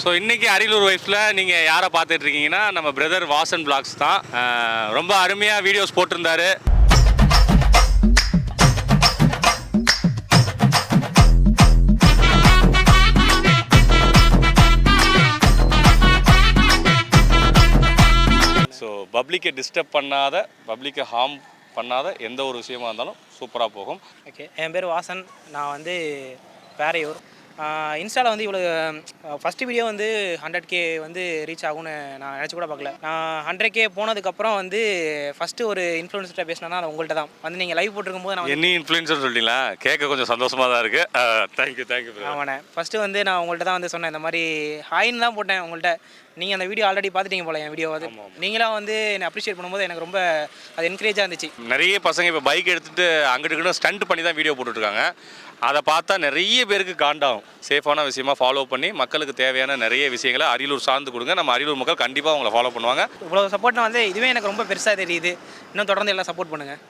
So இன்றைக்கி அரியலூர் வைஃப்ஸில் நீங்கள் யாரை பார்த்துட்டு இருக்கீங்கன்னா நம்ம பிரதர் வாசன் பிளாக்ஸ் தான். ரொம்ப அருமையாக வீடியோஸ் போட்டிருந்தாரு. ஸோ பப்ளிக்கை டிஸ்டர்ப் பண்ணாத, பப்ளிக்கை ஹார்ம் பண்ணாத எந்த ஒரு விஷயமா இருந்தாலும் சூப்பராக போகும். ஓகே, என் பேர் வாசன். நான் வந்து பேரையூர். இன்ஸ்டாவில் வந்து இவ்வளோ ஃபஸ்ட்டு வீடியோ வந்து 100K வந்து ரீச் ஆகும்னு நான் நினச்சி கூட பார்க்கல. நான் 100K போனதுக்கப்புறம் வந்து ஃபஸ்ட்டு ஒரு இன்ஃப்ளூயன்சர்கிட்ட பேசினேன்னா அது உங்கள்கிட்ட தான். வந்து நீங்கள் லைவ் போட்டிருக்கும் போது நான் என்ன இன்ஃப்ளூயன்சர் சொல்லிட்டீங்களா? கேட்க கொஞ்சம் சந்தோஷமாக தான் இருக்குது. தேங்க்யூ. ஆமாண்ணே, ஃபஸ்ட்டு வந்து நான் உங்கள்கிட்ட தான் வந்து சொன்னேன். இந்த மாதிரி ஹாயின்னு தான் போட்டேன் உங்கள்கிட்ட. நீங்கள் அந்த வீடியோ ஆல்ரெடி பார்த்துட்டீங்க போல. என் வீடியோ வந்து நீங்களாம் வந்து என்னை அப்ரிஷியேட் பண்ணும்போது எனக்கு ரொம்ப அது என்கரேஜாக இருந்துச்சு. நிறைய பசங்க இப்போ பைக் எடுத்துகிட்டு அங்கிட்டு ஸ்டண்ட் பண்ணி தான் வீடியோ போட்டுட்ருக்காங்க. அதை பார்த்தா நிறைய பேருக்கு காண்டாகும். சேஃபான விஷயமா ஃபாலோ பண்ணி மக்களுக்கு தேவையான நிறைய விஷயங்களை அரியலூர் சார்ந்து கொடுங்க. நம்ம அரியலூர் மக்கள் கண்டிப்பாக உங்களை ஃபாலோ பண்ணுவாங்க. இவ்வளோ சப்போர்ட்னா வந்து இதுவே எனக்கு ரொம்ப பெருசாக தெரியுது. இன்னும் தொடர்ந்து எல்லாம் சப்போர்ட் பண்ணுங்கள்.